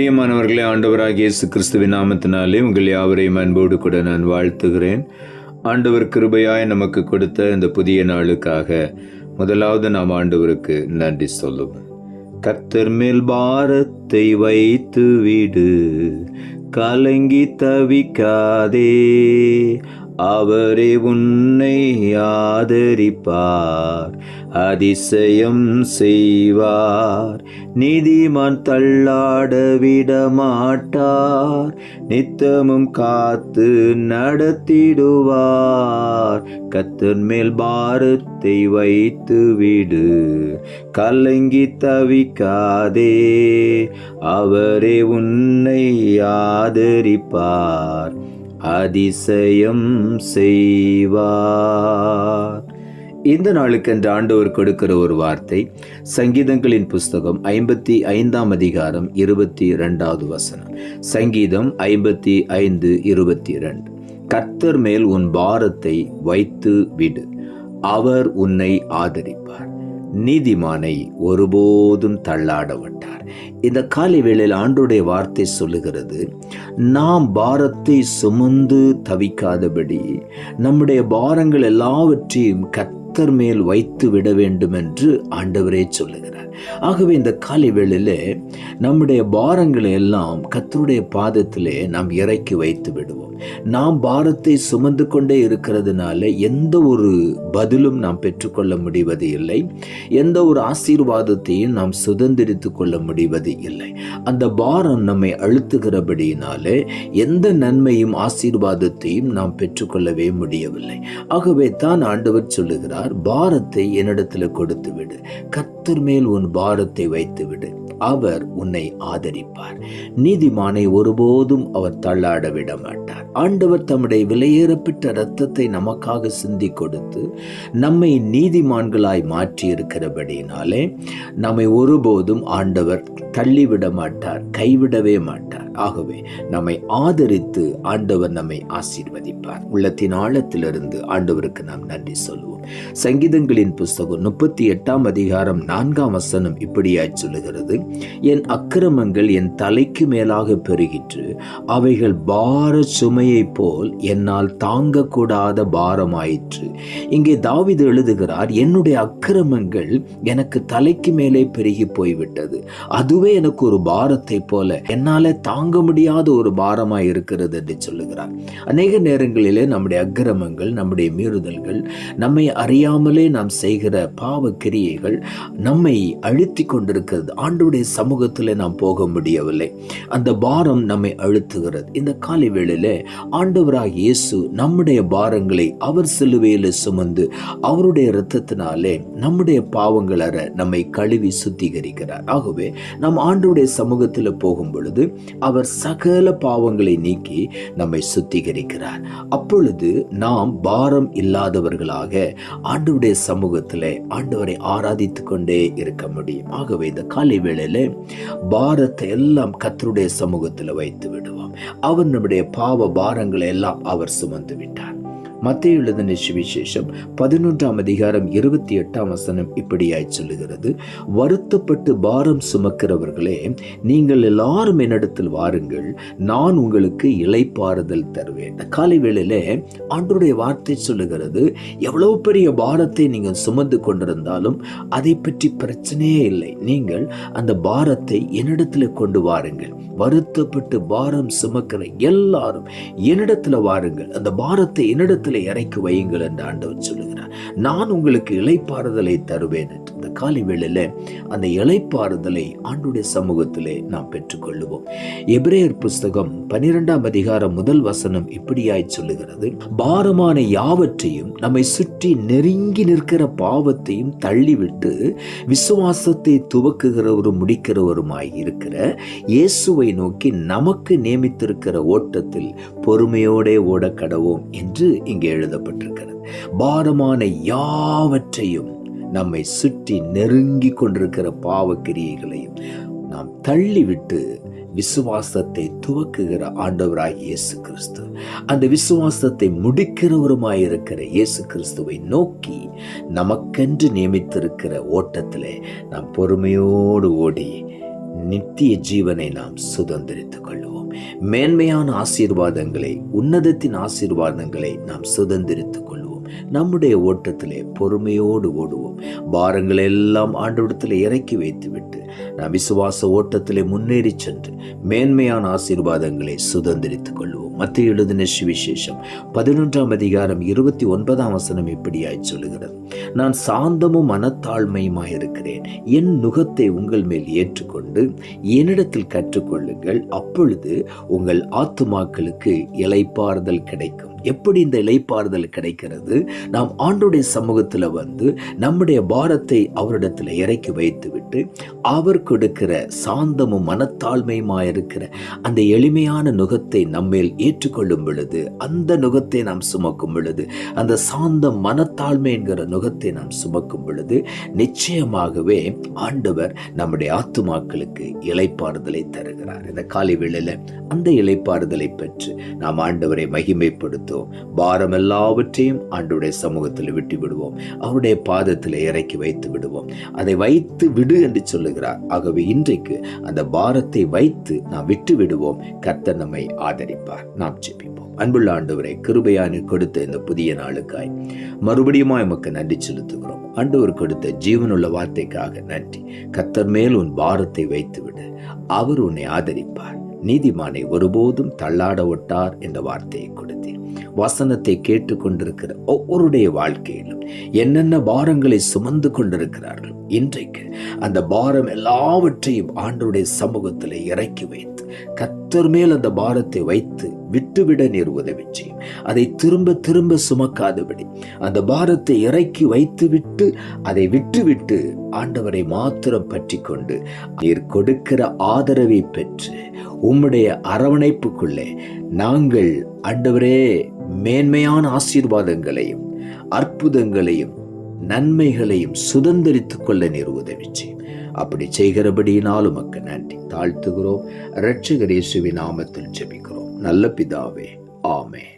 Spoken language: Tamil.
பிரியமானவர்களே, ஆண்டவராகிய இயேசு கிறிஸ்துவின் நாமத்தினாலே உங்கள் யாவரையும் அன்போடு கூட நான் வாழ்த்துகிறேன். ஆண்டவர் கிருபையாய் நமக்கு கொடுத்த இந்த புதிய நாளுக்காக முதலாவது நாம் ஆண்டவருக்கு நன்றி சொல்லுவோம். கர்த்தர் மேல் பாரத்தை வைத்து விடு, கலங்கி தவிக்காதே, அவரே உன்னை ஆதரிப்பார், அதிசயம் செய்வார். நீதிமான் தள்ளாட விடமாட்டார், நித்தமும் காத்து நடத்திடுவார். கர்த்தர் மேல் பாரத்தை வைத்து விடு, கலங்கி தவிக்காதே, அவரே உன்னை ஆதரிப்பார், அதிசயம் செய்வார். இந்த நாளுக்கென்று ஆண்டவர் கொடுக்கிற ஒரு வார்த்தை சங்கீதங்களின் புஸ்தகம் 55 அதிகாரம் 22வது வசனம். சங்கீதம் 55:22. கர்த்தர் மேல் உன் பாரத்தை வைத்து விடு, அவர் உன்னை ஆதரிப்பார், நீதிமானை ஒருபோதும் தள்ளாட விட்டார். இந்த காலை வேளையில் ஆண்டவருடைய வார்த்தை சொல்லுகிறது, நாம் பாரத்தை சுமந்து தவிக்காதபடி நம்முடைய பாரங்கள் எல்லாவற்றையும் கர்த்தர் மேல் வைத்து விட வேண்டும் என்று ஆண்டவரே சொல்லுகிறார். ஆகவே இந்த காலை வேளையிலே நம்முடைய பாரங்களை எல்லாம் கர்த்தருடைய பாதத்திலே நாம் இறக்கி வைத்து விடுவோம். நாம் பாரத்தை சுமந்து கொண்டே இருக்கிறதுனால எந்த ஒரு பதிலும் நாம் பெற்றுக்கொள்ள முடிவது இல்லை, எந்த ஒரு ஆசீர்வாதத்தையும் நாம் சுதந்திரித்து கொள்ள முடிவது இல்லை. அந்த பாரம் நம்மை அழுத்துகிறபடியினாலே எந்த நன்மையும் ஆசீர்வாதத்தையும் நாம் பெற்றுக்கொள்ளவே முடியவில்லை. ஆகவே தான் ஆண்டவர் சொல்லுகிறார், பாரத்தை என்னிடத்தில் கொடுத்து விடு, கர்த்தர் மேல் உன் பாரத்தை வைத்து விடு, அவர் உன்னை ஆதரிப்பார், நீதிமானை ஒருபோதும் அவர் தள்ளாட விட மாட்டார். ஆண்டவர் தம்முடைய விலையேறப்பட்ட இரத்தத்தை நமக்காக சிந்தி கொடுத்து நம்மை நீதிமான்களாய் மாற்றி இருக்கிறபடினாலே நம்மை ஒருபோதும் ஆண்டவர் தள்ளிவிட மாட்டார், கைவிடவே மாட்டார். ஆகவே நம்மை ஆதரித்து ஆண்டவர் நம்மை ஆசீர்வதிப்பார். உள்ளத்தின் ஆழத்திலிருந்து ஆண்டவருக்கு நாம் நன்றி சொல்லுவோம். சங்கீதங்களின் புஸ்தகம் 38 அதிகாரம் 4ஆம் வசனம் இப்படியாய் சொல்லுகிறது, என் அக்கிரமங்கள் என் தலைக்கு மேலாக பெருகிற்று, அவைகள் பார சுமையை போல் என்னால் தாங்கக்கூடாத பாரமாயிற்று. இங்கே தாவீது எழுதுகிறார், என்னுடைய அக்கிரமங்கள் எனக்கு தலைக்கு மேலே பெருகி போய்விட்டது, அதுவே எனக்கு ஒரு பாரத்தை போல என்னால தாங்க முடியாத ஒரு பாரமாய் இருக்கிறது என்று சொல்லுகிறார். அநேக நேரங்களிலே நம்முடைய அக்கிரமங்கள், நம்முடைய மீறுதல்கள், நம்மை அறியாமலே நாம் செய்கிற பாவ கிரியைகள் நம்மை அழுத்தி கொண்டிருக்கிறது. ஆண்டவருடைய சமூகத்தில் நாம் போக முடியவில்லை, அந்த பாரம் நம்மை அழுத்துகிறது. இந்த காலை வேளையில ஆண்டவராகிய இயேசு நம்முடைய பாரங்களை அவர் சிலுவையில் சுமந்து அவருடைய இரத்தத்தினாலே நம்முடைய பாவங்கள் அற நம்மை கழுவி சுத்திகரிக்கிறார். ஆகவே நாம் ஆண்டவருடைய சமூகத்தில் போகும் பொழுது அவர் சகல பாவங்களை நீக்கி நம்மை சுத்திகரிக்கிறார். அப்பொழுது நாம் பாரம் இல்லாதவர்களாக ஆண்டவருடைய சமூகத்திலே ஆண்டவரை ஆராதித்து கொண்டே இருக்க முடியும். ஆகவே இந்த காலை வேளையில பாரத்தை எல்லாம் கர்த்தருடைய சமூகத்தில் வைத்து விடுவோம். அவர் நம்முடைய பாவ பாரங்களை எல்லாம் அவர் சுமந்து விட்டார். மத்தேயு எழுதின சுவிசேஷம் 11ஆம் அதிகாரம் 28ஆம் வசனம் இப்படியாய் சொல்லுகிறது, வருத்தப்பட்டு பாரம் சுமக்கிறவர்களே, நீங்கள் எல்லாரும் என்னிடத்தில் வாருங்கள், நான் உங்களுக்கு இளைப்பாறுதல் தருவேன். காலை வேளையில ஆண்டவருடைய வார்த்தை சொல்லுகிறது, எவ்வளவு பெரிய பாரத்தை நீங்கள் சுமந்து கொண்டிருந்தாலும் அதை பற்றி பிரச்சனையே இல்லை, நீங்கள் அந்த பாரத்தை என்னிடத்தில் கொண்டு வாருங்கள். வருத்தப்பட்டு பாரம் சுமக்கிற எல்லாரும் என்னிடத்துல வாருங்கள், அந்த பாரத்தை என்னிடத்துல இறக்கி வையுங்கள் என்று ஆண்டவர் சொல்லுகிறார். நான் உங்களுக்கு இளைப்பாறுதலை தருவேன் என்று. இந்த காலை வேளையில அந்த இளைப்பாறுதலை ஆண்டவருடைய சமூகத்திலே நாம் பெற்றுக்கொள்ளுவோம். எபிரேயர் புஸ்தகம் 12ஆம் அதிகாரம் 1 வசனம் இப்படியாய் சொல்லுகிறது, பாரமான யாவற்றையும் நம்மை சுற்றி நெருங்கி நிற்கிற பாவத்தையும் தள்ளிவிட்டு விசுவாசத்தை துவக்குகிறவரும் முடிக்கிறவருமாய் இருக்கிற இயேசுவை நோக்கி நமக்கு நியமித்திருக்கிற ஓட்டத்தில் பொறுமையோடே ஓட கடவோம் என்று இங்கே எழுதப்பட்டிருக்கிறது. பாரமான யாவற்றையும் நம்மை சுற்றி நெருங்கி கொண்டிருக்கிற பாவ கிரியைகளையும் நாம் தள்ளிவிட்டு விசுவாசத்தை துவக்குகிற ஆண்டவராகிய இயேசு கிறிஸ்து, அந்த விசுவாசத்தை முடிக்கிறவருமாயிருக்கிற இயேசு கிறிஸ்துவை நோக்கி நமக்கென்று நியமித்திருக்கிற ஓட்டத்திலே நாம் பொறுமையோடு ஓடி நித்திய ஜீவனை நாம் சுதந்திரித்துக் கொள்வோம். மேன்மையான ஆசீர்வாதங்களை, உன்னதத்தின் ஆசீர்வாதங்களை நாம் சுதந்திரித்துக் கொள்வோம். நம்முடைய ஓட்டத்திலே பொறுமையோடு ஓடுவோம். பாரங்களை எல்லாம் ஆண்டவரிடத்திலே இறக்கி வைத்துவிட்டு நாம் விசுவாச ஓட்டத்திலே முன்னேறி சென்று மேன்மையான ஆசீர்வாதங்களை சுதந்திரித்துக் கொள்வோம். மத்தேயு எழுதின சுவிசேஷம் 11ஆம் அதிகாரம் 29ஆம் வசனம் இப்படியாய் சொல்லுகிறது, நான் சாந்தமும் மனத்தாழ்மையுமாயிருக்கிறேன். என் நுகத்தை உங்கள் மேல் ஏற்றுக்கொண்டு என்னிடத்தில் கற்றுக்கொள்ளுங்கள், அப்பொழுது உங்கள் ஆத்துமாக்களுக்கு இளைப்பாறுதல் கிடைக்கும். எப்படி இந்த இளைப்பாறுதல் கிடைக்கிறது? நாம் ஆண்டவருடைய சமூகத்தில் வந்து நம்முடைய பாரத்தை அவரிடத்தில் இறக்கி வைத்துவிட்டு அவர் கொடுக்கிற சாந்தமும் மனத்தாழ்மையுமாயிருக்கிற அந்த எளிமையான நுகத்தை நம்மேல் ஏற்றுக்கொள்ளும் பொழுது, அந்த நுகத்தை நாம் சுமக்கும் பொழுது, அந்த சாந்த மனத்தாழ்மை என்கிற நுகத்தை நாம் சுமக்கும் பொழுது, நிச்சயமாகவே ஆண்டவர் நம்முடைய ஆத்துமாக்களுக்கு இளைப்பாறுதலை தருகிறார். இந்த காலை வேளையில அந்த இளைப்பாறுதலை பெற்று நாம் ஆண்டவரை மகிமைப்படுத்தும். பாரம் எல்லாவற்றையும் ஆண்டவருடைய சமூகத்தில் விட்டு விடுவோம். அவருடைய பாதத்தில் இறக்கி வைத்து விடுவோம். அதை வைத்து விடு என்று சொல்லுகிறார். ஆகவே இன்றைக்கு அந்த பாரத்தை வைத்து நாம் விட்டு விடுவோம். கர்த்தர் நம்மை ஆதரிப்பார். நாம் ஜெபிப்போம். அன்புள்ள ஆண்டவரை, கிருபையாய் கொடுத்த இந்த புதிய நாளுக்காய் மறுபடியும் எமக்கு நன்றி செலுத்துகிறோம். ஆண்டவர் கொடுத்த ஜீவனுள்ள வார்த்தைக்காக நன்றி. கர்த்தர் மேல் உன் பாரத்தை வைத்து விடு, அவர் உன்னை ஆதரிப்பார். நீதிமானை ஒருபோதும் தள்ளாட ஒட்டார் என்ற வார்த்தையை கொடுத்தேன். வசனத்தை கேட்டுக்கொண்டிருக்கிற ஒவ்வொருடைய வாழ்க்கையிலும் என்னென்ன பாரங்களை சுமந்து கொண்டிருக்கிறார்கள், இன்றைக்கு அந்த பாரம் எல்லாவற்றையும் ஆண்டவருடைய சமூகத்தில் இறக்கி வைத்து கர்த்தர் மேல் அந்த பாரத்தை வைத்து விட்டுவிட நீர் உதவி செய்யும். அதை திரும்ப திரும்ப சுமக்காதபடி அந்த பாரத்தை இறக்கி வைத்து விட்டு அதை விட்டுவிட்டு ஆண்டவரை மாத்திரம் பற்றி கொண்டு நீர் கொடுக்கிற ஆதரவை பெற்று உம்முடைய அரவணைப்புக்குள்ளே நாங்கள் ஆண்டவரே மேன்மையான ஆசீர்வாதங்களையும் அற்புதங்களையும் நன்மைகளையும் சுதந்திரித்துக் கொள்ள நீர் உதவி செய்யும். அப்படி செய்கிறபடியினால் உமக்கு நன்றி தாழ்த்துகிறோம். இரட்சகர் இயேசுவின் நாமத்தில் ஜெபிக்கிறோம் நல்ல பிதாவே, ஆமென்.